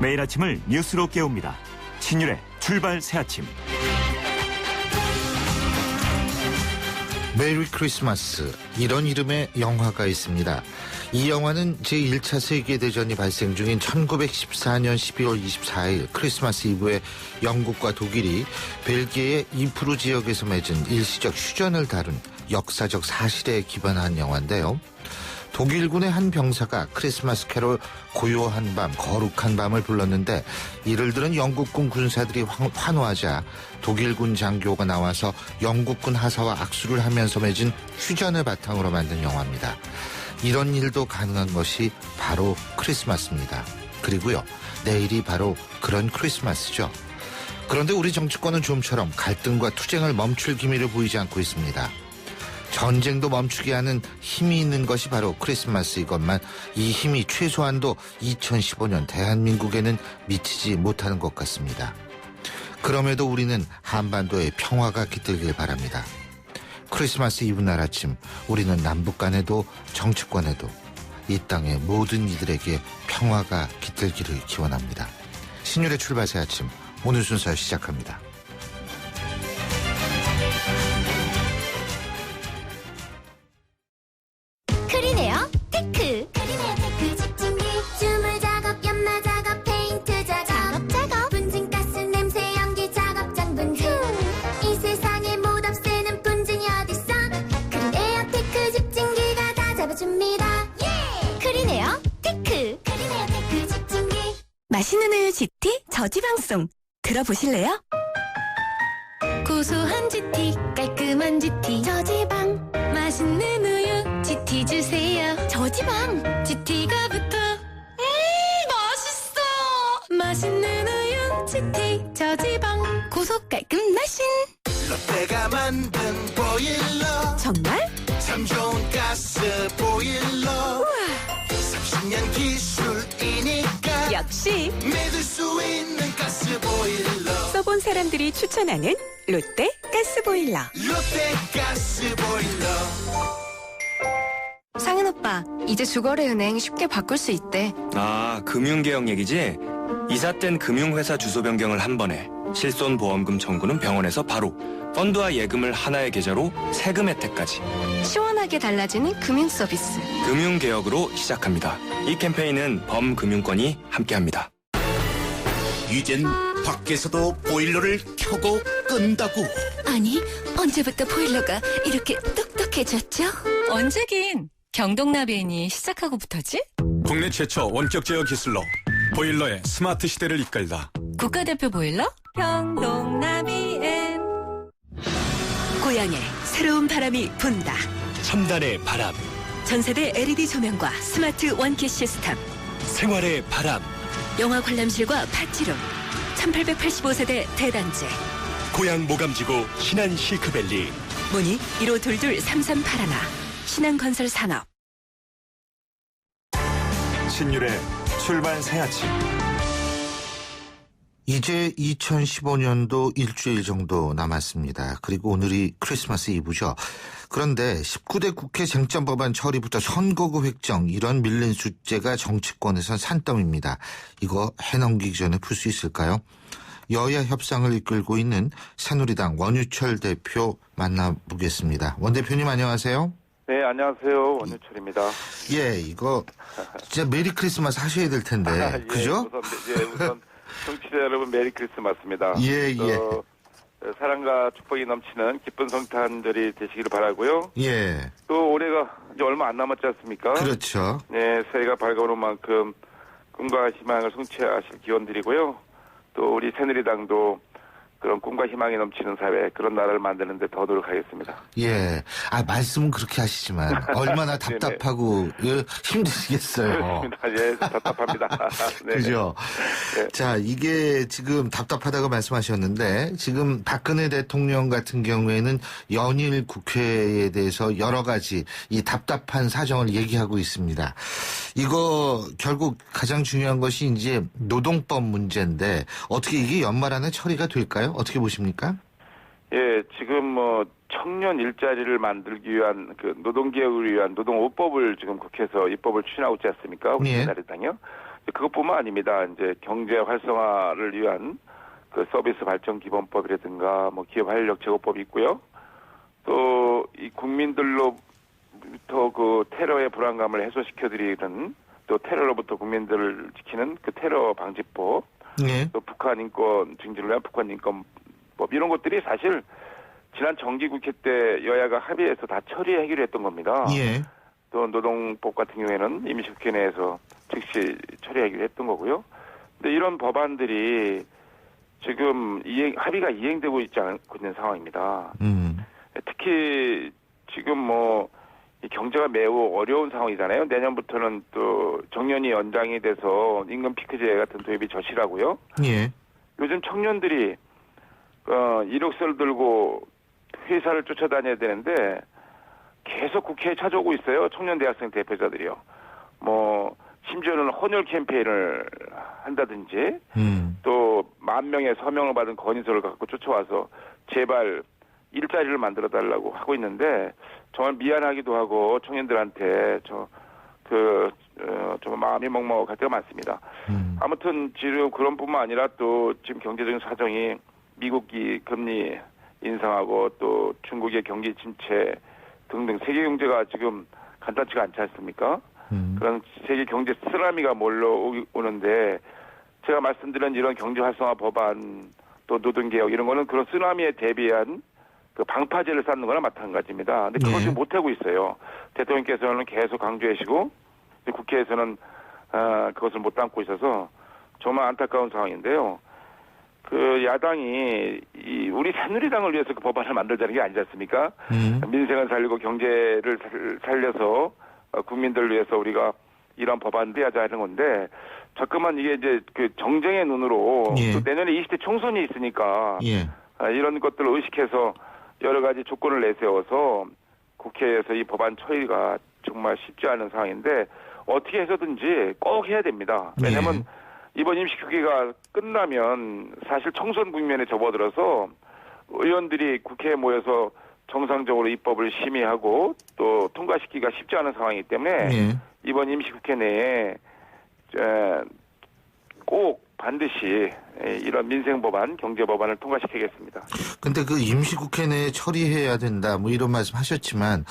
매일 아침을 뉴스로 깨웁니다. 신율의 출발 새아침. 메리 크리스마스, 이런 이름의 영화가 있습니다. 이 영화는 제1차 세계대전이 발생 중인 1914년 12월 24일 크리스마스 이브에 영국과 독일이 벨기에의 이프루 지역에서 맺은 일시적 휴전을 다룬 역사적 사실에 기반한 영화인데요. 독일군의 한 병사가 크리스마스 캐롤 고요한 밤, 거룩한 밤을 불렀는데 이를 들은 영국군 군사들이 환호하자 독일군 장교가 나와서 영국군 하사와 악수를 하면서 맺은 휴전을 바탕으로 만든 영화입니다. 이런 일도 가능한 것이 바로 크리스마스입니다. 그리고요, 내일이 바로 그런 크리스마스죠. 그런데 우리 정치권은 좀처럼 갈등과 투쟁을 멈출 기미를 보이지 않고 있습니다. 전쟁도 멈추게 하는 힘이 있는 것이 바로 크리스마스이건만 이 힘이 최소한도 2015년 대한민국에는 미치지 못하는 것 같습니다. 그럼에도 우리는 한반도의 평화가 깃들길 바랍니다. 크리스마스 이브날 아침, 우리는 남북 간에도 정치권에도 이 땅의 모든 이들에게 평화가 깃들기를 기원합니다. 신율의 출발 새 아침, 오늘 순서 시작합니다. 크리네어 테크. 크리네어 테크 집중기 주물 작업 연마 작업 페인트 작업 분진가스 냄새 연기 작업장 분진. 이 세상에 못 없애는 분진이 어딨어. 크리네어 테크 집중기가 다 잡아줍니다. 예! 크리네어 테크. 크리네어 테크 집중기. 맛있는 우유 GT 저지방송 들어보실래요? 고소한 GT 깔끔한 GT 저지방. 맛있는 우유 GT 주세요. 저지방 GT가 붙어. 맛있어. 맛있는 우유 GT 저지방. 고소 깔끔 날씬. 롯데가 만든 보일러 정말? 참 좋은 가스 보일러. 우와. 30년 기술이니까 역시 믿을 수 있는 가스 보일러. 써본 사람들이 추천하는 롯데 가스보일러. 롯데 가스 보일러. 상현 오빠, 이제 주거래 은행 쉽게 바꿀 수 있대. 아, 금융개혁 얘기지? 이사 땐 금융회사 주소 변경을 한 번에, 실손보험금 청구는 병원에서 바로, 펀드와 예금을 하나의 계좌로 세금 혜택까지. 시원하게 달라지는 금융 서비스. 금융개혁으로 시작합니다. 이 캠페인은 범금융권이 함께합니다. 이젠 밖에서도 보일러를 켜고 끈다고. 아니, 언제부터 보일러가 이렇게 똑똑해졌죠? 언제긴 경동나비인이 시작하고부터지? 국내 최초 원격 제어 기술로 보일러의 스마트 시대를 이끌다. 국가대표 보일러? 경동나비엔. 고향에 새로운 바람이 분다. 첨단의 바람, 전세대 LED 조명과 스마트 원키 시스템, 생활의 바람, 영화 관람실과 파티룸, 1885세대 대단지. 고향 모감지구 신한 실크밸리. 문의 1522-3381. 신한건설 산업. 신율의 출발 새아침. 이제 2015년도 일주일 정도 남았습니다. 그리고 오늘이 크리스마스 이브죠. 그런데 19대 국회 쟁점법안 처리부터 선거구 획정, 이런 밀린 숙제가 정치권에선 산더미입니다. 이거 해넘기기 전에 풀 수 있을까요? 여야 협상을 이끌고 있는 새누리당 원유철 대표 만나보겠습니다. 원 대표님 안녕하세요. 네, 안녕하세요. 원유철입니다. 예, 이거 진짜 메리 크리스마스 하셔야 될 텐데, 예, 그죠? 우선 청취자 여러분 메리 크리스마스입니다. 예, 예. 사랑과 축복이 넘치는 기쁜 성탄절이 되시기를 바라고요. 예. 또 올해가 이제 얼마 안 남았지 않습니까? 그렇죠. 네, 새해가 밝아오는 만큼 꿈과 희망을 성취하실 기원드리고요. 또 우리 새누리당도 그런 꿈과 희망이 넘치는 사회, 그런 나라를 만드는 데 더 노력하겠습니다. 예. 말씀은 그렇게 하시지만 얼마나 답답하고 힘드시겠어요. 그렇습니다. 예, 답답합니다. 네. 그죠? 네. 자, 이게 지금 답답하다고 말씀하셨는데 지금 박근혜 대통령 같은 경우에는 연일 국회에 대해서 여러 가지 이 답답한 사정을 얘기하고 있습니다. 이거 결국 가장 중요한 것이 이제 노동법 문제인데 어떻게 이게 연말 안에 처리가 될까요? 어떻게 보십니까? 예, 지금 청년 일자리를 만들기 위한 노동개혁을 위한 노동오법을 지금 국회에서 입법을 추진하고 있지 않습니까? 우리 새누리당이요. 그것뿐만 아닙니다. 이제 경제 활성화를 위한 그 서비스 발전 기본법이라든가 뭐 기업 활력 제고법이 있고요. 또 이 국민들로부터 그 테러의 불안감을 해소시켜드리는 또 테러로부터 국민들을 지키는 그 테러 방지법, 예. 또 북한 인권 증진을 위한 북한 인권법 이런 것들이 사실 지난 정기국회 때 여야가 합의해서 다 처리해 해결했던 겁니다. 예. 또 노동법 같은 경우에는 임시국회 내에서 즉시 처리 해결했던 거고요. 근데 이런 법안들이 지금 합의가 이행되고 있지 않고 있는 상황입니다. 특히 지금 뭐 이 경제가 매우 어려운 상황이잖아요. 내년부터는 또 정년이 연장이 돼서 임금 피크제 같은 도입이 절실하고요. 예. 요즘 청년들이 이력서를 들고 회사를 쫓아다녀야 되는데 계속 국회에 찾아오고 있어요. 청년 대학생 대표자들이요. 뭐 심지어는 헌혈 캠페인을 한다든지 또 10,000명의 서명을 받은 건의서를 갖고 쫓아와서 제발 일자리를 만들어 달라고 하고 있는데 정말 미안하기도 하고 청년들한테 좀 마음이 먹먹할 때가 많습니다. 아무튼 지금 그런 뿐만 아니라 또 지금 경제적인 사정이 미국이 금리 인상하고 또 중국의 경기 침체 등등 세계 경제가 지금 간단치가 않지 않습니까? 그런 세계 경제 쓰나미가 몰려오는데 제가 말씀드린 이런 경제 활성화 법안 또 노동개혁 이런 거는 그런 쓰나미에 대비한 그 방파제를 쌓는 거나 마찬가지입니다. 근데 그걸 지금 못하고 있어요. 대통령께서는 계속 강조하시고 국회에서는 그것을 못 담고 있어서 정말 안타까운 상황인데요. 그 야당이 우리 새누리당을 위해서 그 법안을 만들자는 게 아니지 않습니까? 민생을 살리고 경제를 살려서 국민들을 위해서 우리가 이런 법안을 하자는 건데 자꾸만 이게 이제 그 정쟁의 눈으로 또 내년에 20대 총선이 있으니까 이런 것들을 의식해서 여러 가지 조건을 내세워서 국회에서 이 법안 처리가 정말 쉽지 않은 상황인데 어떻게 해서든지 꼭 해야 됩니다. 왜냐하면 이번 임시국회가 끝나면 사실 총선 국면에 접어들어서 의원들이 국회에 모여서 정상적으로 입법을 심의하고 또 통과시키기가 쉽지 않은 상황이기 때문에 이번 임시국회 내에 꼭 반드시 이런 민생법안, 경제법안을 통과시키겠습니다. 근데 그 임시국회 내에 처리해야 된다 뭐 이런 말씀 하셨지만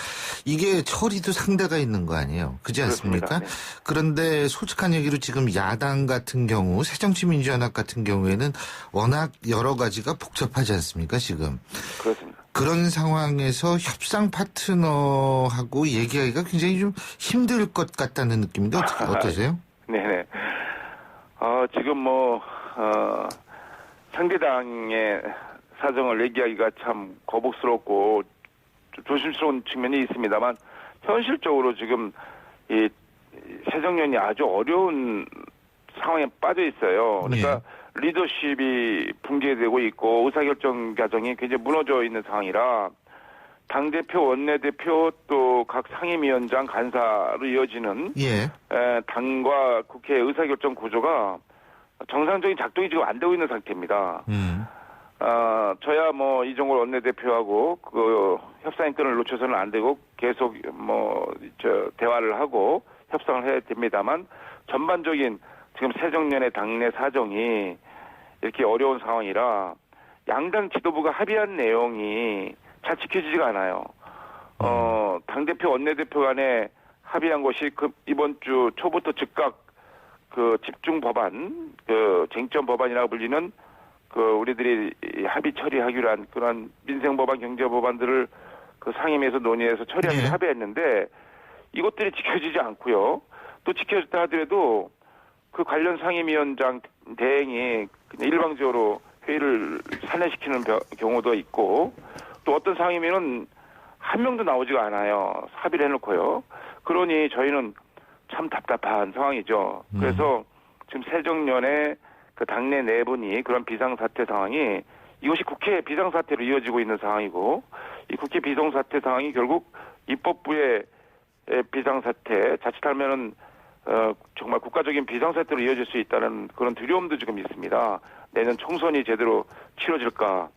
이게 처리도 상대가 있는 거 아니에요? 그렇지 않습니까? 네. 그런데 솔직한 얘기로 지금 야당 같은 경우 새정치민주연합 같은 경우에는 워낙 여러 가지가 복잡하지 않습니까 지금? 그렇습니다. 그런 상황에서 협상 파트너하고 얘기하기가 굉장히 좀 힘들 것 같다는 느낌인데 어떠세요? 네네. 지금 상대당의 사정을 얘기하기가 참 거북스럽고 조심스러운 측면이 있습니다만 현실적으로 지금 이 새정년이 아주 어려운 상황에 빠져 있어요. 그러니까 리더십이 붕괴되고 있고 의사결정 과정이 굉장히 무너져 있는 상황이라 당대표, 원내대표 또 각 상임위원장 간사로 이어지는 당과 국회 의사결정 구조가 정상적인 작동이 지금 안 되고 있는 상태입니다. 저야 뭐 이종걸 원내대표하고 그 협상의 끈을 놓쳐서는 안 되고 계속 대화를 하고 협상을 해야 됩니다만 전반적인 지금 새정년의 당내 사정이 이렇게 어려운 상황이라 양당 지도부가 합의한 내용이 잘 지켜지지가 않아요. 당대표, 원내대표 간에 합의한 것이 이번 주 초부터 즉각 그 집중 법안, 그 쟁점 법안이라고 불리는 그 우리들이 합의 처리하기로 한 그런 민생 법안, 경제 법안들을 그 상임위에서 논의해서 처리하기로 합의했는데 이것들이 지켜지지 않고요. 또 지켜졌다 하더라도 그 관련 상임위원장 대행이 그냥 일방적으로 회의를 산회시키는 경우도 있고 또 어떤 상임위는 한 명도 나오지가 않아요. 합의를 해놓고요. 그러니 저희는 참 답답한 상황이죠. 그래서 지금 새정년의 그 당내 내분이 그런 비상사태 상황이 이것이 국회 비상사태로 이어지고 있는 상황이고 이 국회 비상사태 상황이 결국 입법부의 비상사태 자칫하면은 정말 국가적인 비상사태로 이어질 수 있다는 그런 두려움도 지금 있습니다. 내년 총선이 제대로 치러질까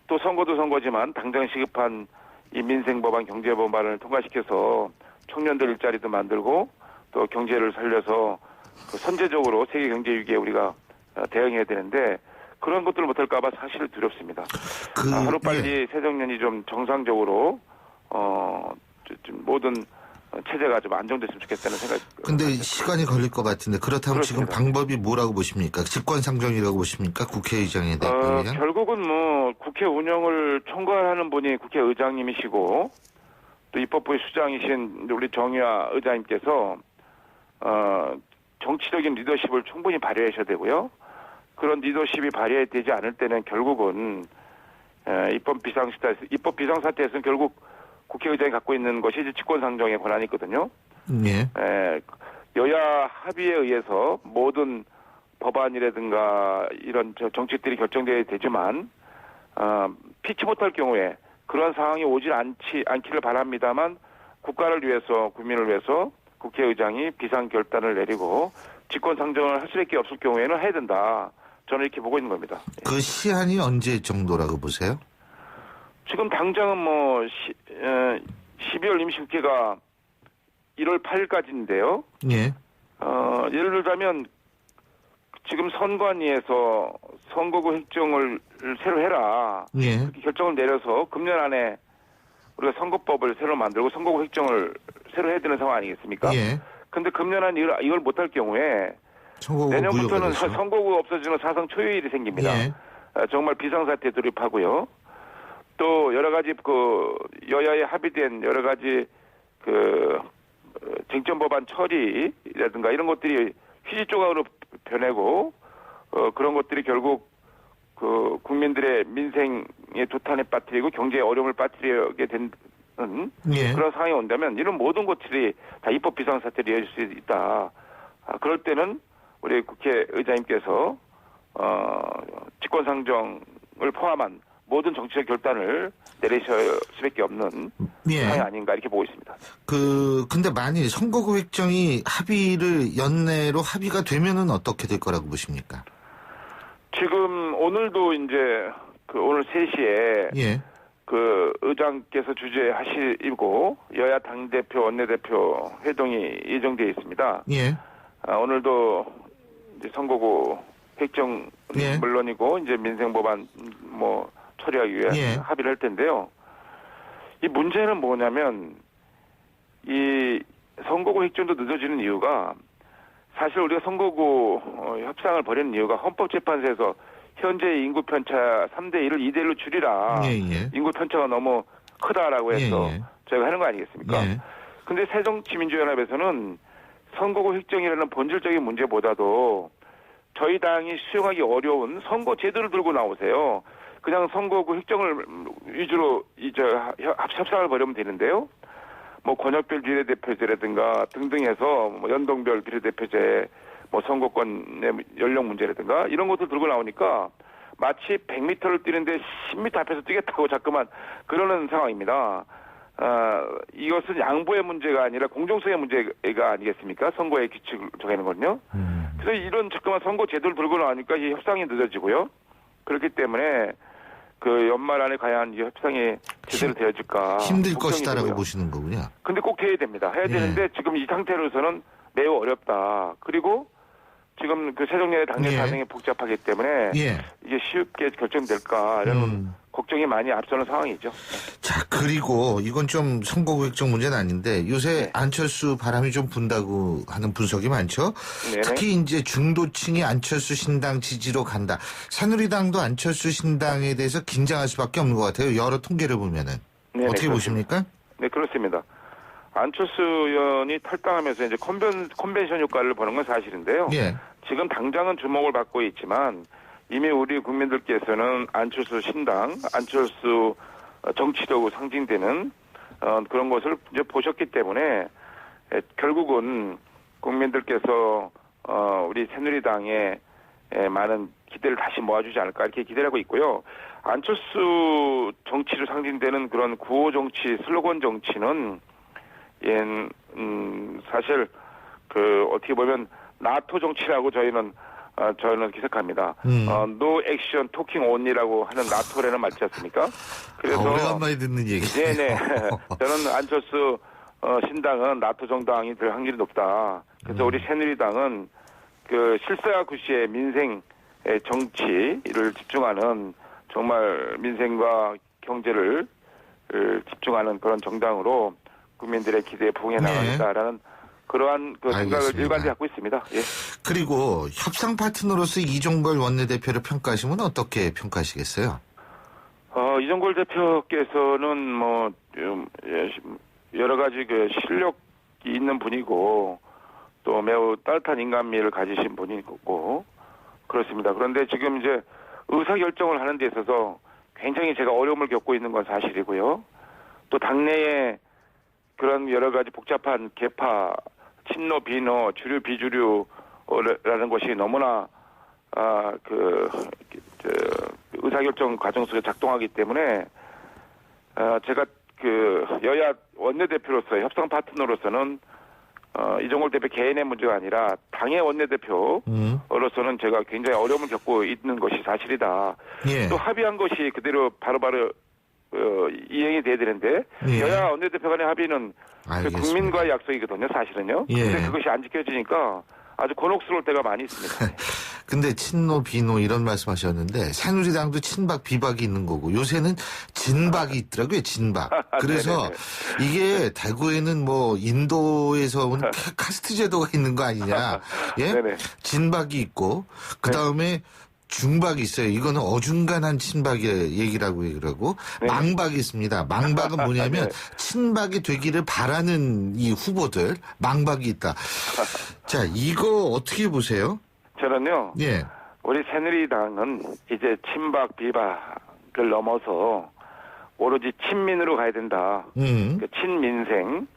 또 선거도 선거지만 당장 시급한 이 민생법안, 경제법안을 통과시켜서 청년들 일자리도 만들고 또 경제를 살려서 그 선제적으로 세계 경제 위기에 우리가 대응해야 되는데 그런 것들을 못할까봐 사실 두렵습니다. 하루빨리 새정년이 좀 정상적으로 좀 모든 체제가 좀 안정됐으면 좋겠다는 생각이. 근데 시간이 걸릴 것 같은데 그렇다면 그렇습니다. 지금 방법이 뭐라고 보십니까? 직권상정이라고 보십니까? 국회의장에 대한. 결국은 뭐 국회 운영을 총괄하는 분이 국회의장님이시고 또 입법부의 수장이신 우리 정의화 의장님께서 정치적인 리더십을 충분히 발휘하셔야 되고요. 그런 리더십이 발휘되지 않을 때는 결국은 입법 비상사태에서는 결국 국회의장이 갖고 있는 것이 이제 직권상정의 권한이 있거든요. 예. 여야 합의에 의해서 모든 법안이라든가 이런 정책들이 결정돼야 되지만 피치 못할 경우에 그런 상황이 오질 않기를 바랍니다만 국가를 위해서 국민을 위해서 국회의장이 비상결단을 내리고 직권상정을 할 수밖에 없을 경우에는 해야 된다. 저는 이렇게 보고 있는 겁니다. 그 시한이 언제 정도라고 보세요? 지금 당장은 뭐 12월 임시국회가 1월 8일까지인데요. 예. 예를 들자면 지금 선관위에서 선거구 획정을 새로 해라. 예. 그렇게 결정을 내려서 금년 안에 우리가 선거법을 새로 만들고 선거구 획정을 새로 해야 되는 상황 아니겠습니까? 예. 근데 금년 안에 이걸 못할 경우에 내년부터는 선거구가 없어지는 사상 초유일이 생깁니다. 예. 정말 비상사태에 돌입하고요. 또 여러 가지 그 여야에 합의된 여러 가지 그 쟁점 법안 처리라든가 이런 것들이 휴지 조각으로 변하고 그런 것들이 결국 그 국민들의 민생의 도탄에 빠뜨리고 경제에 어려움을 빠뜨리게 되는 그런 상황이 온다면 이런 모든 것들이 다 입법 비상사태로 이어질 수 있다. 그럴 때는 우리 국회의장님께서 직권상정을 포함한 모든 정치적 결단을 내리실 수밖에 없는 상황이 아닌가 이렇게 보고 있습니다. 근데 만일 선거구 획정이 연내로 합의가 되면은 어떻게 될 거라고 보십니까? 지금 오늘도 이제 오늘 3시에 그 의장께서 주재하시고 여야 당대표 원내대표 회동이 예정되어 있습니다. 오늘도 이제 선거구 획정 물론이고 이제 민생법안 뭐 처리하기 위해 합의를 할 텐데요. 이 문제는 뭐냐면 이 선거구 획정도 늦어지는 이유가 사실 우리가 선거구 협상을 벌이는 이유가 헌법재판소에서 현재 인구 편차 3대1을 2대1로 줄이라 인구 편차가 너무 크다라고 해서 저희가 하는 거 아니겠습니까? 근데 새정치민주연합에서는 선거구 획정이라는 본질적인 문제보다도 저희 당이 수용하기 어려운 선거 제도를 들고 나오세요. 그냥 선거구 획정을 위주로 협상을 벌이면 되는데요. 뭐 권역별 비례대표제라든가 등등 해서 뭐 연동별 비례대표제, 뭐 선거권의 연령 문제라든가 이런 것들 들고 나오니까 마치 100m를 뛰는데 10m 앞에서 뛰겠다고 자꾸만 그러는 상황입니다. 이것은 양보의 문제가 아니라 공정성의 문제가 아니겠습니까? 선거의 규칙을 정하는 건요. 그래서 이런 자꾸만 선거 제도를 들고 나오니까 이 협상이 늦어지고요. 그렇기 때문에 그 연말 안에 과연 이 협상이 제대로 되어질까 힘들 것이다라고 보시는 거군요. 근데 꼭 해야 됩니다. 해야 되는데 지금 이 상태로서는 매우 어렵다. 그리고 지금 그 새정년의 당내 사정이 복잡하기 때문에 이게 쉽게 결정될까 이런 걱정이 많이 앞서는 상황이죠. 자, 그리고 이건 좀 선거구 획정 문제는 아닌데 요새 안철수 바람이 좀 분다고 하는 분석이 많죠. 특히 이제 중도층이 안철수 신당 지지로 간다. 새누리당도 안철수 신당에 대해서 긴장할 수밖에 없는 것 같아요. 여러 통계를 보면은. 어떻게 보십니까? 네, 그렇습니다. 안철수 의원이 탈당하면서 이제 컨벤션 효과를 보는 건 사실인데요. 지금 당장은 주목을 받고 있지만 이미 우리 국민들께서는 안철수 신당, 안철수 정치적으로 상징되는 그런 것을 이제 보셨기 때문에 결국은 국민들께서 우리 새누리당에 많은 기대를 다시 모아주지 않을까 이렇게 기대를 하고 있고요. 안철수 정치로 상징되는 그런 구호 정치, 슬로건 정치는 사실 어떻게 보면 나토 정치라고 저는 기색합니다. No action, talking only라고 하는 나토라는 말이지 않습니까? 그래서 오래간만에 듣는 얘기죠. 네네. 저는 안철수 신당은 나토 정당이 될 확률이 높다. 그래서 우리 새누리당은 그 실사구시의 민생 정치를 집중하는 정말 민생과 경제를 집중하는 그런 정당으로 국민들의 기대에 부응해 나가겠다라는 그러한 그 생각을 일관되이 갖고 있습니다. 예. 그리고 협상 파트너로서 이종걸 원내대표를 평가하시면 어떻게 평가하시겠어요? 이종걸 대표께서는 뭐 여러 가지 그 실력이 있는 분이고 또 매우 따뜻한 인간미를 가지신 분이고 그렇습니다. 그런데 지금 이제 의사결정을 하는 데 있어서 굉장히 제가 어려움을 겪고 있는 건 사실이고요. 또 당내에 그런 여러 가지 복잡한 계파, 친노, 비노, 주류, 비주류라는 것이 너무나 의사결정 과정 속에 작동하기 때문에 제가 그 여야 원내대표로서 협상 파트너로서는 이종걸 대표 개인의 문제가 아니라 당의 원내대표로서는 제가 굉장히 어려움을 겪고 있는 것이 사실이다. 예. 또 합의한 것이 그대로 바로바로 이행이 돼야 되는데 여야 원내대표 간의 합의는 그 국민과의 약속이거든요. 사실은요. 근데 그것이 안 지켜지니까 아주 곤혹스러울 때가 많이 있습니다. 근데 친노 비노 이런 말씀하셨는데 새누리당도 친박 비박이 있는 거고 요새는 진박이 있더라고요. 진박. 그래서 이게 대구에는 뭐 인도에서 온 카스트 제도가 있는 거 아니냐. 예? 진박이 있고 그다음에 중박이 있어요. 이거는 어중간한 친박의 얘기라고 얘기하고 망박이 있습니다. 망박은 뭐냐면 친박이 되기를 바라는 이 후보들 망박이 있다. 자, 이거 어떻게 보세요? 저는요. 예. 우리 새누리당은 이제 친박 비박을 넘어서 오로지 친민으로 가야 된다. 그 친민생,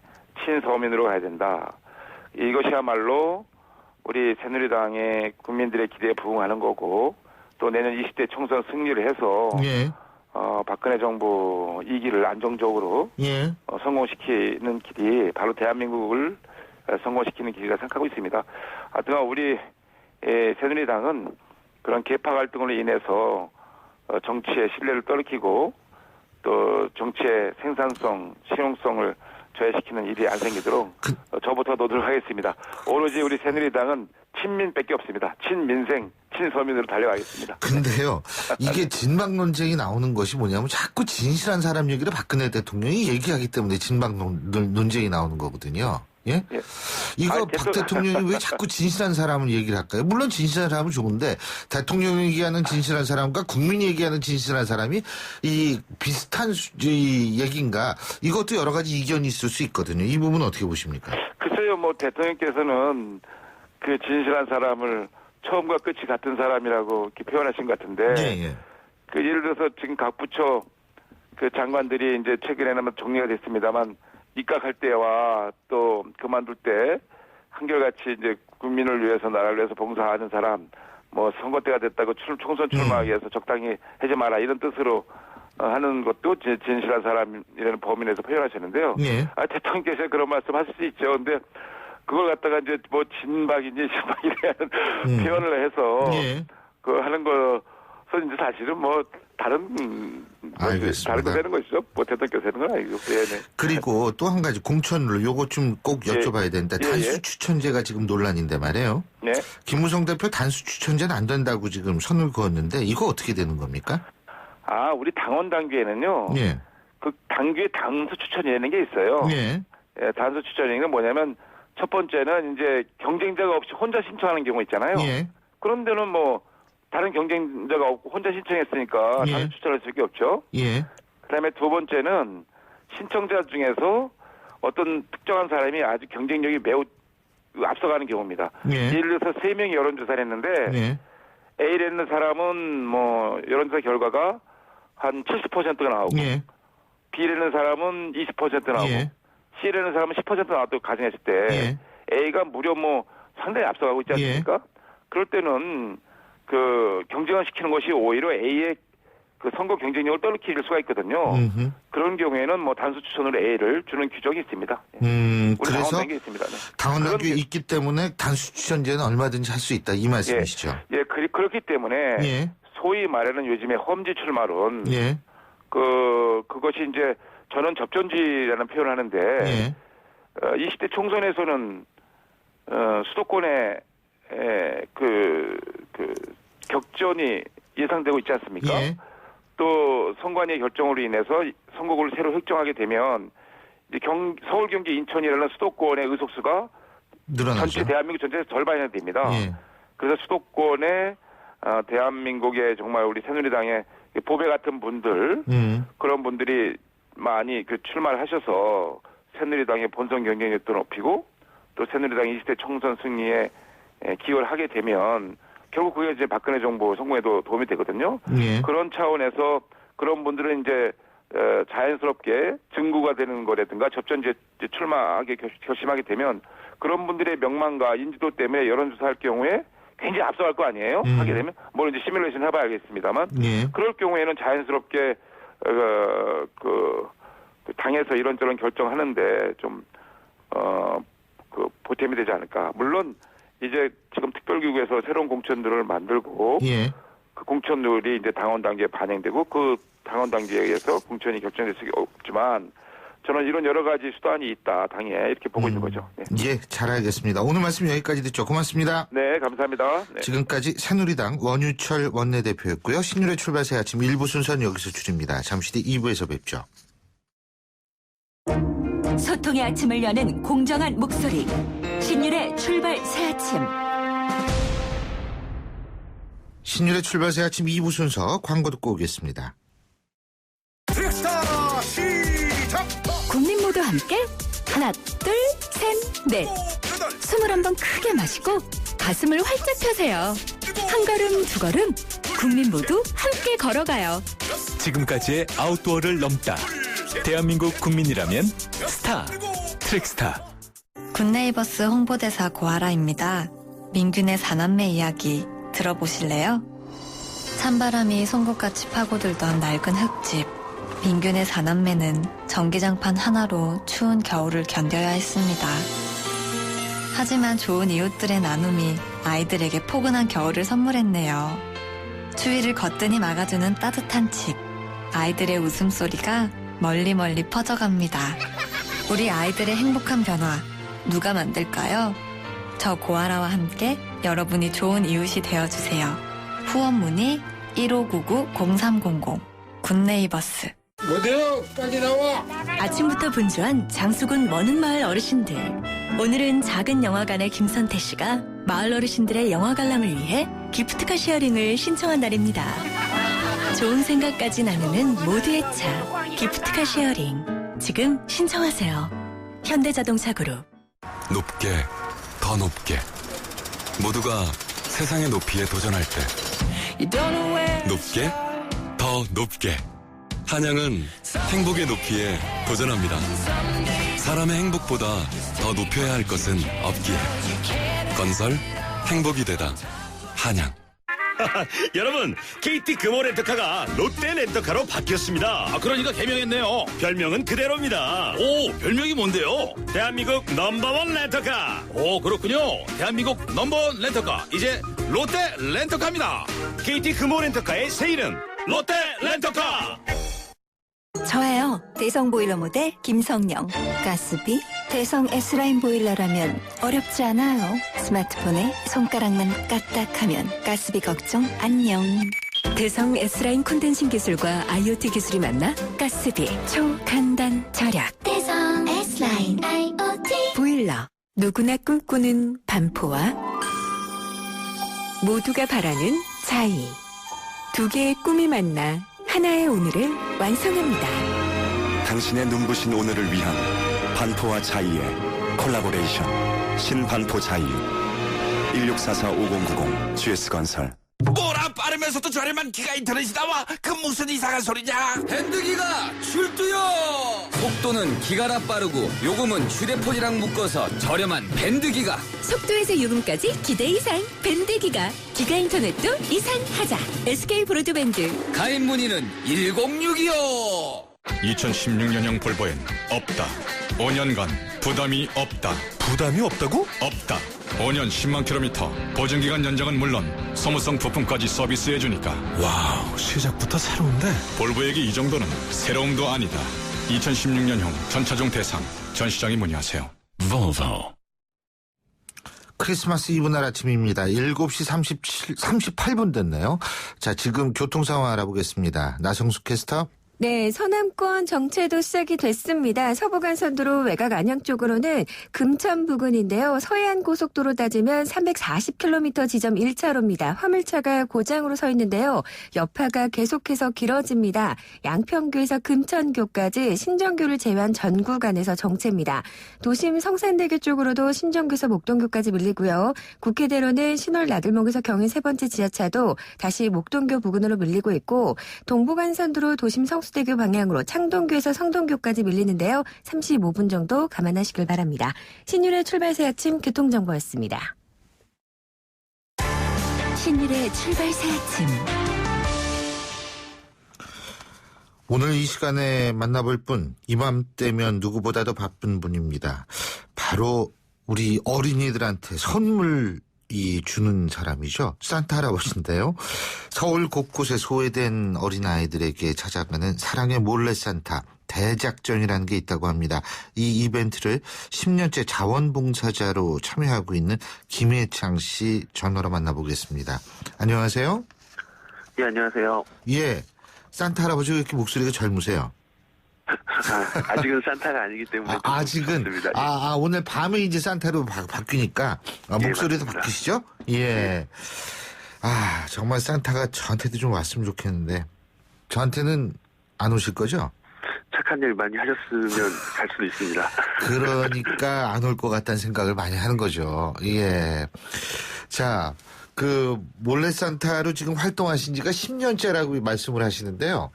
친서민으로 가야 된다. 이것이야말로 우리 새누리당의 국민들의 기대에 부응하는 거고 또 내년 20대 총선 승리를 해서 박근혜 정부 2기를 안정적으로 성공시키는 길이 바로 대한민국을 성공시키는 길이라 생각하고 있습니다. 하여튼 우리 새누리당은 그런 계파 갈등으로 인해서 정치의 신뢰를 떨어뜨리고 또 정치의 생산성, 실용성을 저해시키는 일이 안 생기도록 저부터 노력하겠습니다. 오로지 우리 새누리당은 친민밖에 없습니다. 친민생, 친서민으로 달려가겠습니다. 근데요, 이게 진박 논쟁이 나오는 것이 뭐냐면 자꾸 진실한 사람 얘기를 박근혜 대통령이 얘기하기 때문에 진박 논쟁이 나오는 거거든요. 예? 이거 박 대통령이 왜 자꾸 진실한 사람을 얘기를 할까요? 물론 진실한 사람은 좋은데 대통령이 얘기하는 진실한 사람과 국민이 얘기하는 진실한 사람이 이 비슷한 얘기인가? 이것도 여러 가지 이견이 있을 수 있거든요. 이 부분은 어떻게 보십니까? 글쎄요, 뭐 대통령께서는 그 진실한 사람을 처음과 끝이 같은 사람이라고 이렇게 표현하신 것 같은데, 그 예를 들어서 지금 각 부처 그 장관들이 이제 최근에는 정리가 됐습니다만 입각할 때와 또 그만둘 때 한결같이 이제 국민을 위해서 나라를 위해서 봉사하는 사람, 뭐 선거 때가 됐다고 총선 출마하기 위해서 적당히 하지 마라 이런 뜻으로 하는 것도 진실한 사람이라는 범위 내에서 표현하셨는데요. 대통령께서 그런 말씀하실 수 있죠. 근데 그걸 갖다가 이제 뭐 진박인지 신박이라는 표현을 해서 그 하는 것은 이제 사실은 뭐 다른 다른 거 되는 것이죠. 뭐 대통령께서 하는 건 아니고. 그리고 또 한 가지 공천룰 요거 좀 꼭 여쭤봐야 되는데 단수 추천제가 지금 논란인데 말이에요. 김무성 대표 단수 추천제는 안 된다고 지금 선을 그었는데 이거 어떻게 되는 겁니까? 우리 당원 당규에는요. 그 당규에 단수 추천이라는 게 있어요. 단수 추천이라는 게 뭐냐면 첫 번째는 이제 경쟁자가 없이 혼자 신청하는 경우 있잖아요. 그런 데는 뭐 다른 경쟁자가 없고 혼자 신청했으니까 단수 추천할 수밖에 없죠. 그다음에 두 번째는 신청자 중에서 어떤 특정한 사람이 아주 경쟁력이 매우 앞서가는 경우입니다. 예를 들어서 3명이 여론조사를 했는데 A라는 사람은 뭐 여론조사 결과가 한 70%가 나오고 B라는 사람은 20% 나오고 C라는 사람은 10% 나왔다고 가정했을 때 A가 무려 뭐 상당히 앞서가고 있지 않습니까? 그럴 때는 그 경쟁을 시키는 것이 오히려 A의 그 선거 경쟁력을 떨어뜨릴 수가 있거든요. 그런 경우에는 뭐 단수 추천으로 A를 주는 규정이 있습니다. 그래서 당원 당규에 있기 때문에 단수 추천제는 얼마든지 할 수 있다 이 말씀이시죠? 그렇기 때문에 소위 말하는 요즘에 험지 출마론 그것이 이제 저는 접전지라는 표현을 하는데 20대 총선에서는 수도권에 격전이 예상되고 있지 않습니까? 예. 또 선관위의 결정으로 인해서 선거구를 새로 획정하게 되면 이제 서울, 경기, 인천이라는 수도권의 의석수가 늘어나죠. 전체 대한민국 전체에서 절반이나 됩니다. 예. 그래서 수도권에 대한민국의 정말 우리 새누리당의 보배 같은 분들 그런 분들이 많이 출마를 하셔서 새누리당의 본선 경쟁력도 높이고 또 새누리당이 20대 총선 승리에 기여를 하게 되면 결국 그게 이제 박근혜 정부 성공에도 도움이 되거든요. 예. 그런 차원에서 그런 분들은 이제 자연스럽게 증구가 되는 거라든가 접전제 출마하게 결심하게 되면 그런 분들의 명망과 인지도 때문에 여론조사할 경우에 굉장히 앞서갈 거 아니에요? 하게 되면 물론 이제 시뮬레이션 해봐야겠습니다만 예. 그럴 경우에는 자연스럽게 당에서 이런저런 결정하는데 좀 보탬이 되지 않을까. 물론 이제 지금 특별기구에서 새로운 공천들을 만들고 예. 그 공천들이 이제 당원 단계에 반영되고 그 당원 단계에 의해서 공천이 결정될 수 없지만 저는 이런 여러 가지 수단이 있다 당에 이렇게 보고 있는 거죠. 네. 예, 잘 알겠습니다. 오늘 말씀 여기까지 듣죠. 고맙습니다. 네, 감사합니다. 네. 지금까지 새누리당 원유철 원내대표였고요. 신율의 출발새 아침 1부 순서는 여기서 줄입니다. 잠시 뒤 2부에서 뵙죠. 소통의 아침을 여는 공정한 목소리. 신율의 출발 새 아침. 신율의 출발새 아침 2부 순서 광고 듣고 오겠습니다. 트랙스타 시작. 국민 모두 함께 하나, 둘, 셋, 넷. 21번 크게 마시고 가슴을 활짝 펴세요. 한 걸음, 두 걸음 국민 모두 함께 걸어가요. 지금까지의 아웃도어를 넘다. 대한민국 국민이라면 스타. 트랙스타. 굿네이버스 홍보대사 고아라입니다. 민균의 4남매 이야기 들어보실래요? 찬바람이 송곳같이 파고들던 낡은 흙집. 민균의 4남매는 전기장판 하나로 추운 겨울을 견뎌야 했습니다. 하지만 좋은 이웃들의 나눔이 아이들에게 포근한 겨울을 선물했네요. 추위를 거뜬히 막아주는 따뜻한 집. 아이들의 웃음소리가 멀리 퍼져갑니다. 우리 아이들의 행복한 변화 누가 만들까요? 저 고아라와 함께 여러분이 좋은 이웃이 되어주세요. 후원 문의 1599-0300 굿네이버스. 뭐대요? 빨리 나와. 아침부터 분주한 장수군 머는마을 어르신들. 오늘은 작은 영화관의 김선태 씨가 마을 어르신들의 영화 관람을 위해 기프트카 쉐어링을 신청한 날입니다. 좋은 생각까지 나누는 모두의 차 기프트카 쉐어링 지금 신청하세요. 현대자동차 그룹. 높게, 더 높게. 모두가 세상의 높이에 도전할 때 높게, 더 높게. 한양은 행복의 높이에 도전합니다. 사람의 행복보다 더 높여야 할 것은 없기에. 건설, 행복이 되다. 한양. 여러분, KT 금호 렌터카가 롯데 렌터카로 바뀌었습니다. 그러니까 개명했네요. 별명은 그대로입니다. 오, 별명이 뭔데요? 대한민국 넘버원 렌터카. 오, 그렇군요. 대한민국 넘버원 렌터카. 이제 롯데 렌터카입니다. KT 금호 렌터카의 새 이름 롯데 렌터카. 저예요. 대성 보일러 모델 김성령. 가스비 대성 S라인 보일러라면 어렵지 않아요. 스마트폰에 손가락만 까딱하면 가스비 걱정 안녕. 대성 S라인 콘덴싱 기술과 IoT 기술이 만나 가스비 초간단 절약. 대성 S라인 IoT 보일러. 누구나 꿈꾸는 반포와 모두가 바라는 자이. 두 개의 꿈이 만나 하나의 오늘을 완성합니다. 당신의 눈부신 오늘을 위한 반포와 자이의 콜라보레이션 신반포 자이 1644-5090 GS건설. 뭐라 빠르면서도 저렴한 기가 인터넷이 나와? 그 무슨 이상한 소리냐? 밴드기가 출두요! 속도는 기가라 빠르고 요금은 휴대폰이랑 묶어서 저렴한 밴드기가. 속도에서 요금까지 기대 이상 밴드기가. 기가 인터넷도 이상하자. SK 브로드밴드. 가입 문의는 1062요. 2016년형 볼보엔 없다. 5년간 부담이 없다. 부담이 없다고? 없다. 5년 10만 킬로미터 보증기간 연장은 물론 소모성 부품까지 서비스해주니까. 와우, 시작부터 새로운데? 볼보에게 이 정도는 새로움도 아니다. 2016년형 전차종 대상 전시장에 문의하세요. Volvo. 크리스마스 이브 날 아침입니다. 7시 38분 됐네요. 자, 지금 교통 상황 알아보겠습니다. 나성숙 캐스터. 네, 서남권 정체도 시작이 됐습니다. 서부간선도로 외곽 안양 쪽으로는 금천 부근인데요. 서해안고속도로 따지면 340km 지점 1차로입니다. 화물차가 고장으로 서 있는데요. 여파가 계속해서 길어집니다. 양평교에서 금천교까지 신정교를 제외한 전 구간에서 정체입니다. 도심 성산대교 쪽으로도 신정교에서 목동교까지 밀리고요. 국회대로는 신월 나들목에서 경인 세 번째 지하차도 다시 목동교 부근으로 밀리고 있고 동부간선도로 도심 성수대교 방향으로 창동교에서 성동교까지 밀리는데요. 35분 정도 감안하시길 바랍니다. 신율의 출발새 아침 교통정보였습니다. 신율의 출발새 아침. 오늘 이 시간에 만나볼 분, 이맘때면 누구보다도 바쁜 분입니다. 바로 우리 어린이들한테 선물이 주는 사람이죠. 산타 할아버지인데요. 서울 곳곳에 소외된 어린아이들에게 찾아가는 사랑의 몰래 산타 대작전이라는 게 있다고 합니다. 이 이벤트를 10년째 자원봉사자로 참여하고 있는 김혜창 씨 전화로 만나보겠습니다. 안녕하세요. 예, 안녕하세요. 예, 산타 할아버지가 이렇게 목소리가 젊으세요. 아직은 산타가 아니기 때문에 아직은 오늘 밤에 이제 산타로 바뀌니까 목소리도 맞습니다. 바뀌시죠? 예. 정말 산타가 저한테도 좀 왔으면 좋겠는데 저한테는 안 오실 거죠? 착한 일 많이 하셨으면 갈 수도 있습니다. 그러니까 안 올 것 같다는 생각을 많이 하는 거죠. 예. 자, 그 몰래 산타로 지금 활동하신 지가 10년째라고 말씀을 하시는데요.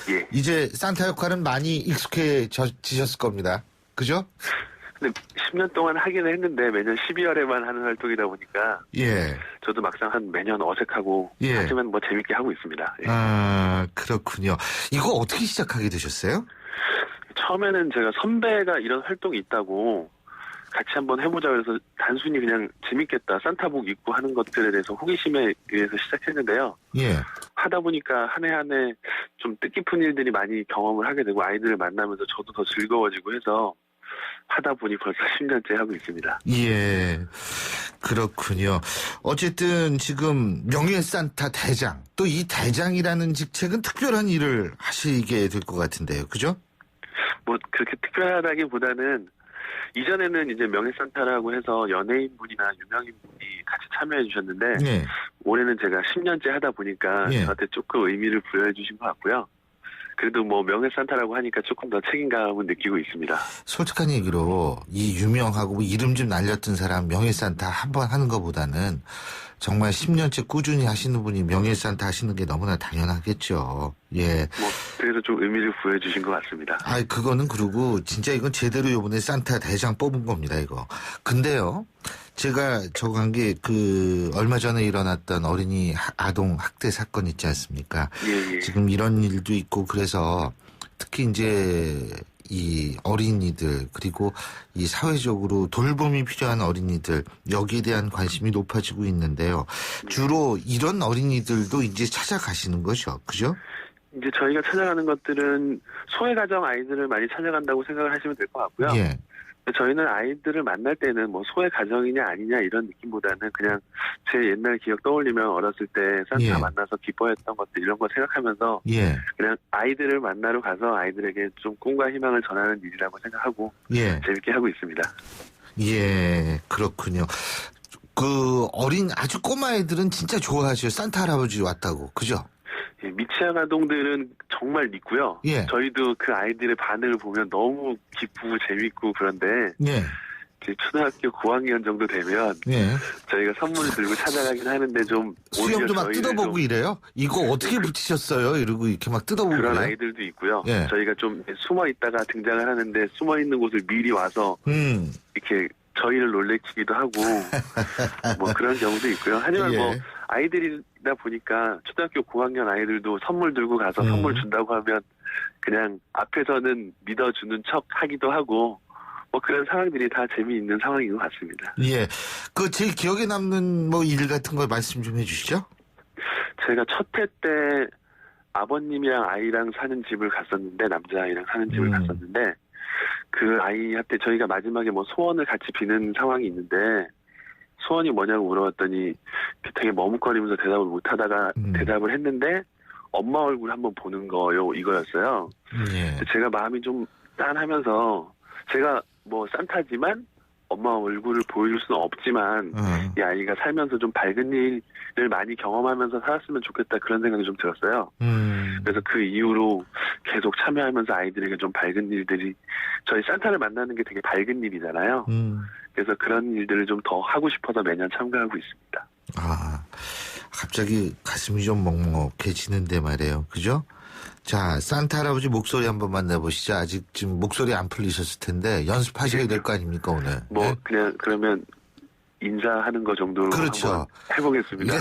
예. 이제 산타 역할은 많이 익숙해지셨을 겁니다. 그죠? 근데 10년 동안 하기는 했는데 매년 12월에만 하는 활동이다 보니까 예. 저도 막상 한 매년 어색하고 예. 하지만 뭐 재밌게 하고 있습니다. 예. 그렇군요. 이거 어떻게 시작하게 되셨어요? 처음에는 제가 선배가 이런 활동이 있다고 같이 한번 해보자 그래서 단순히 그냥 재밌겠다 산타복 입고 하는 것들에 대해서 호기심에 의해서 시작했는데요. 예. 하다 보니까 한 해 한 해 좀 뜻깊은 일들이 많이 경험을 하게 되고 아이들을 만나면서 저도 더 즐거워지고 해서 하다 보니 벌써 10년째 하고 있습니다. 예, 그렇군요. 어쨌든 지금 명예 산타 대장, 또 이 대장이라는 직책은 특별한 일을 하시게 될 것 같은데요. 그죠? 뭐 그렇게 특별하다기보다는 이전에는 이제 명예 산타라고 해서 연예인분이나 유명인분이 같이 참여해 주셨는데 네. 올해는 제가 10년째 하다 보니까 예. 저한테 조금 의미를 부여해 주신 것 같고요. 그래도 뭐 명예 산타라고 하니까 조금 더 책임감을 느끼고 있습니다. 솔직한 얘기로 이 유명하고 뭐 이름 좀 날렸던 사람 명예 산타 한 번 하는 것보다는 정말 10년째 꾸준히 하시는 분이 명예 산타 하시는 게 너무나 당연하겠죠. 예. 뭐 그래서 좀 의미를 부여해 주신 것 같습니다. 그거는 그러고 진짜 이건 제대로 이번에 산타 대장 뽑은 겁니다, 이거. 근데요. 제가 저간 게 얼마 전에 일어났던 어린이 아동 학대 사건 있지 않습니까? 예. 지금 이런 일도 있고 그래서 특히 이제 이 어린이들 그리고 이 사회적으로 돌봄이 필요한 어린이들 여기에 대한 관심이 높아지고 있는데요. 주로 이런 어린이들도 이제 찾아가시는 거죠. 그죠? 이제 저희가 찾아가는 것들은 소외가정 아이들을 많이 찾아간다고 생각을 하시면 될 것 같고요. 예. 저희는 아이들을 만날 때는 뭐 소외 가정이냐 아니냐 이런 느낌보다는 그냥 제 옛날 기억 떠올리면 어렸을 때 산타 예. 만나서 기뻐했던 것들 이런 거 생각하면서 예. 그냥 아이들을 만나러 가서 아이들에게 좀 꿈과 희망을 전하는 일이라고 생각하고 예. 재밌게 하고 있습니다. 예, 그렇군요. 아주 꼬마 애들은 진짜 좋아하죠. 산타 할아버지 왔다고. 그죠? 예, 미취학 아동들은 정말 믿고요. 예. 저희도 그 아이들의 반응을 보면 너무 기쁘고 재밌고 그런데 예. 이제 초등학교 고학년 정도 되면 예. 저희가 선물을 들고 찾아가긴 하는데 좀 수염도 막 뜯어보고 이래요? 이거 어떻게 붙이셨어요? 이러고 이렇게 막 뜯어보고 그런 그래요? 아이들도 있고요. 예. 저희가 좀 숨어 있다가 등장을 하는데 숨어 있는 곳을 미리 와서 이렇게 저희를 놀래키기도 하고 뭐 그런 경우도 있고요. 하지만 예. 뭐 아이들이다 보니까 초등학교 고학년 아이들도 선물 들고 가서 선물 준다고 하면 그냥 앞에서는 믿어주는 척 하기도 하고 뭐 그런 상황들이 다 재미있는 상황인 것 같습니다. 예. 제일 기억에 남는 뭐 일 같은 걸 말씀 좀 해주시죠? 제가 첫 해 때 아버님이랑 아이랑 사는 집을 갔었는데 남자아이랑 사는 집을 갔었는데 그 아이한테 저희가 마지막에 뭐 소원을 같이 비는 상황이 있는데 소원이 뭐냐고 물어봤더니 되게 머뭇거리면서 대답을 못하다가 대답을 했는데 엄마 얼굴 한번 보는 거요 이거였어요. 제가 마음이 좀 짠하면서 제가 뭐 산타지만 엄마 얼굴을 보여줄 수는 없지만 이 아이가 살면서 좀 밝은 일을 많이 경험하면서 살았으면 좋겠다 그런 생각이 좀 들었어요. 그래서 그 이후로 계속 참여하면서 아이들에게 좀 밝은 일들이 저희 산타를 만나는 게 되게 밝은 일이잖아요. 그래서 그런 일들을 좀 더 하고 싶어서 매년 참가하고 있습니다. 아, 갑자기 가슴이 좀 먹먹해지는데 말이에요. 그죠? 자, 산타 할아버지 목소리 한번 만나보시죠. 아직 지금 목소리 안 풀리셨을 텐데 연습하셔야 될 거 아닙니까 오늘? 뭐 네? 그냥 그러면 인사하는 거 정도로 그렇죠. 한번 해보겠습니다. 네.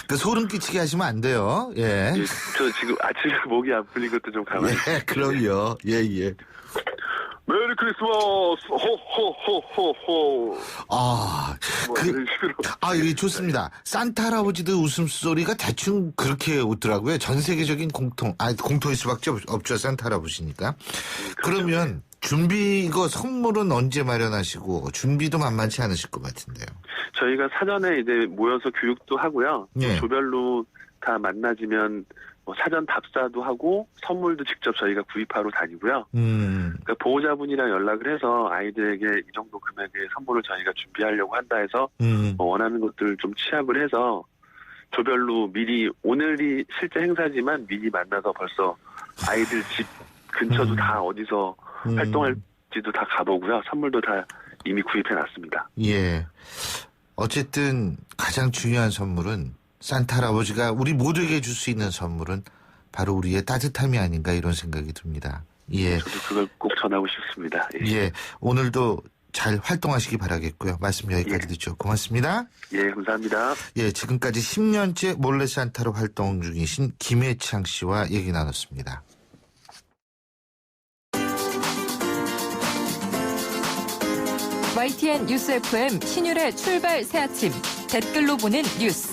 그 소름 끼치게 하시면 안 돼요. 예. 저 지금 아침에 목이 안 풀린 것도 좀 가만히. 예, 그럼요. 예. 메리 크리스마스 호호호호호. 예, 좋습니다. 산타 할아버지들 웃음소리가 대충 그렇게 웃더라고요. 전 세계적인 공통일 수밖에 없죠. 산타 할아버지니까. 그러면 이거 선물은 언제 마련하시고 준비도 만만치 않으실 것 같은데요. 저희가 사전에 이제 모여서 교육도 하고요. 예. 조별로 다 만나지면 뭐 사전 답사도 하고 선물도 직접 저희가 구입하러 다니고요. 그러니까 보호자분이랑 연락을 해서 아이들에게 이 정도 금액의 선물을 저희가 준비하려고 한다 해서 뭐 원하는 것들을 좀 취합을 해서 조별로 미리 오늘이 실제 행사지만 미리 만나서 벌써 아이들 집 근처도 다 어디서 활동할지도 다 가보고요. 선물도 다 이미 구입해놨습니다. 예. 어쨌든 가장 중요한 선물은 산타 할아버지가 우리 모두에게 줄 수 있는 선물은 바로 우리의 따뜻함이 아닌가 이런 생각이 듭니다. 예. 저도 그걸 꼭 전하고 싶습니다. 예. 오늘도 잘 활동하시기 바라겠고요. 말씀 여기까지 듣죠. 고맙습니다. 예, 감사합니다. 예, 지금까지 10년째 몰래 산타로 활동 중이신 김혜창 씨와 얘기 나눴습니다. YTN 뉴스 FM 신율의 출발 새 아침 댓글로 보는 뉴스.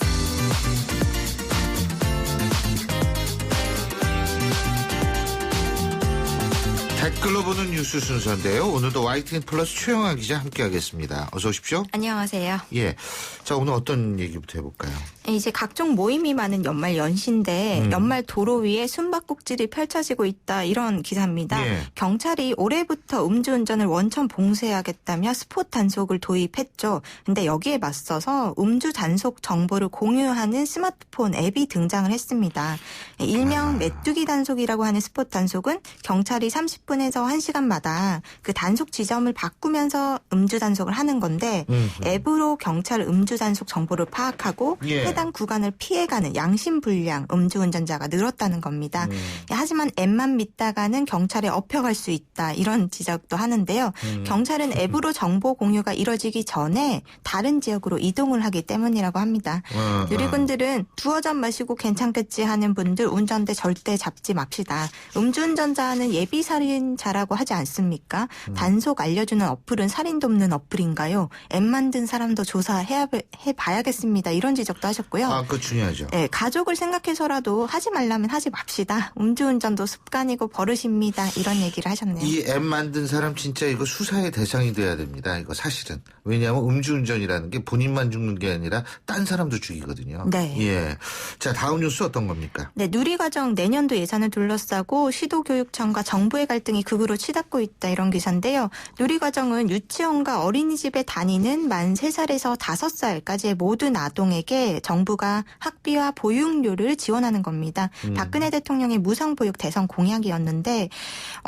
댓글로 보는 뉴스 순서인데요. 오늘도 YTN 플러스 최영아 기자 함께하겠습니다. 어서 오십시오. 안녕하세요. 예. 자, 오늘 어떤 얘기부터 해볼까요? 이제 각종 모임이 많은 연말 연시인데 연말 도로 위에 숨바꼭질이 펼쳐지고 있다 이런 기사입니다. 예. 경찰이 올해부터 음주운전을 원천 봉쇄하겠다며 스포 단속을 도입했죠. 근데 여기에 맞서서 음주 단속 정보를 공유하는 스마트폰 앱이 등장을 했습니다. 일명 메뚜기 단속이라고 하는 스포 단속은 경찰이 30분에서 1시간마다 그 단속 지점을 바꾸면서 음주 단속을 하는 건데 앱으로 경찰 음주 단속 정보를 파악하고 해당 구간을 피해가는 양심불량 음주운전자가 늘었다는 겁니다. 하지만 앱만 믿다가는 경찰에 업혀갈 수 있다 이런 지적도 하는데요. 경찰은 앱으로 정보 공유가 이뤄지기 전에 다른 지역으로 이동을 하기 때문이라고 합니다. 누리꾼들은 두어 잔 마시고 괜찮겠지 하는 분들 운전대 절대 잡지 맙시다. 음주운전자는 예비살인자라고 하지 않습니까? 단속 알려주는 어플은 살인 돕는 어플인가요? 앱 만든 사람도 조사해봐야겠습니다. 이런 지적도 하셨고요. 그거 중요하죠. 네, 가족을 생각해서라도 하지 말라면 하지 맙시다. 음주운전도 습관이고 버릇입니다. 이런 얘기를 하셨네요. 이 앱 만든 사람 진짜 이거 수사의 대상이 돼야 됩니다. 이거 사실은. 왜냐하면 음주운전이라는 게 본인만 죽는 게 아니라 딴 사람도 죽이거든요. 네. 예. 자, 다음 뉴스 어떤 겁니까? 네, 누리과정 내년도 예산을 둘러싸고 시도교육청과 정부의 갈등이 극으로 치닫고 있다 이런 기사인데요. 누리과정은 유치원과 어린이집에 다니는 만 3살에서 5살까지의 모든 아동에게 정부가 학비와 보육료를 지원하는 겁니다. 박근혜 대통령의 무상보육 대선 공약이었는데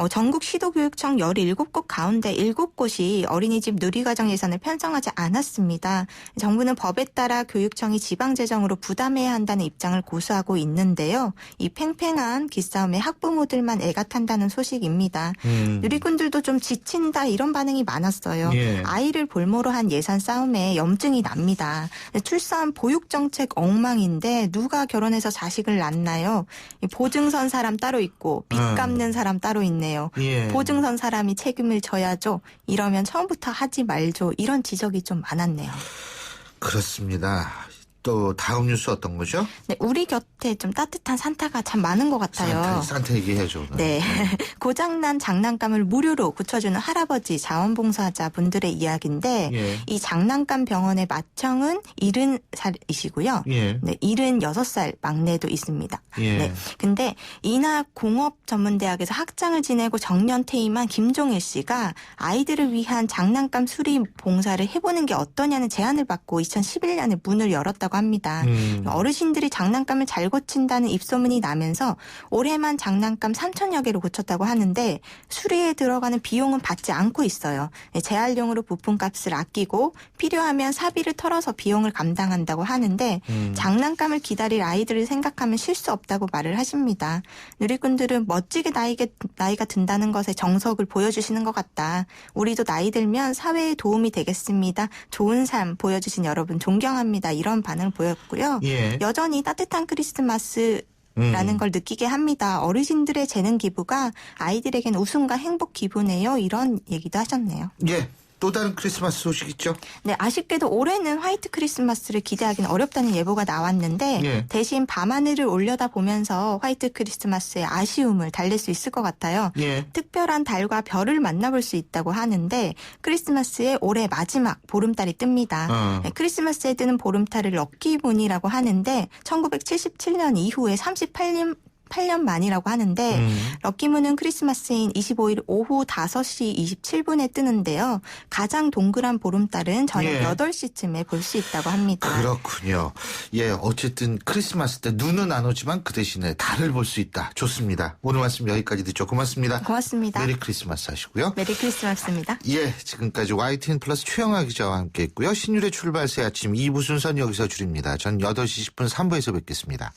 전국 시도교육청 17곳 가운데 7곳이 어린이집 누리과정 예산을 편성하지 않았습니다. 정부는 법에 따라 교육청이 지방재정으로 부담해야 한다는 입장을 고수하고 있는데요. 이 팽팽한 기싸움에 학부모들만 애가 탄다는 소식입니다. 누리꾼들도 좀 지친다 이런 반응이 많았어요. 예. 아이를 볼모로 한 예산 싸움에 염증이 납니다. 출산 보육정책 엉망인데 누가 결혼해서 자식을 낳나요? 보증선 사람 따로 있고 빚 갚는 사람 따로 있네요. 예. 보증선 사람이 책임을 져야죠. 이러면 처음부터 하지 말죠. 이런 지적이 좀 많았네요. 그렇습니다. 또 다음 뉴스 어떤 거죠? 네, 우리 곁에 좀 따뜻한 산타가 참 많은 것 같아요. 산타 얘기해줘. 네. 고장난 장난감을 무료로 고쳐주는 할아버지 자원봉사자 분들의 이야기인데 예. 이 장난감 병원의 마청은 70살이시고요. 예. 네, 76살 막내도 있습니다. 예. 네. 근데 인하공업전문대학에서 학장을 지내고 정년 퇴임한 김종일 씨가 아이들을 위한 장난감 수리 봉사를 해보는 게 어떠냐는 제안을 받고 2011년에 문을 열었다고 합니다. 어르신들이 장난감을 잘 고친다는 입소문이 나면서 올해만 장난감 3,000여 개를 고쳤다고 하는데 수리에 들어가는 비용은 받지 않고 있어요. 재활용으로 부품값을 아끼고 필요하면 사비를 털어서 비용을 감당한다고 하는데 장난감을 기다릴 아이들을 생각하면 쉴 수 없다고 말을 하십니다. 누리꾼들은 멋지게 나이가 든다는 것에 정석을 보여주시는 것 같다. 우리도 나이 들면 사회에 도움이 되겠습니다. 좋은 삶 보여주신 여러분 존경합니다. 이런 반응을 보였고요. 예. 여전히 따뜻한 크리스마스라는 걸 느끼게 합니다. 어르신들의 재능 기부가 아이들에겐 웃음과 행복 기부네요. 이런 얘기도 하셨네요. 예. 또 다른 크리스마스 소식 있죠? 네, 아쉽게도 올해는 화이트 크리스마스를 기대하기는 어렵다는 예보가 나왔는데 예. 대신 밤하늘을 올려다보면서 화이트 크리스마스의 아쉬움을 달랠 수 있을 것 같아요. 예. 특별한 달과 별을 만나볼 수 있다고 하는데 크리스마스의 올해 마지막 보름달이 뜹니다. 네, 크리스마스에 뜨는 보름달을 럭키문이라고 하는데 1977년 이후에 38년 만이라고 하는데 럭키문은 크리스마스인 25일 오후 5시 27분에 뜨는데요. 가장 동그란 보름달은 저녁 예. 8시쯤에 볼 수 있다고 합니다. 그렇군요. 예, 어쨌든 크리스마스 때 눈은 안 오지만 그 대신에 달을 볼 수 있다. 좋습니다. 오늘 말씀 여기까지 듣죠. 고맙습니다. 고맙습니다. 메리 크리스마스 하시고요. 메리 크리스마스입니다. 예, 지금까지 YTN 플러스 최영아 기자와 함께했고요. 신율의 출발 새 아침 2부 순서는 여기서 줄입니다. 전 8시 10분 3부에서 뵙겠습니다.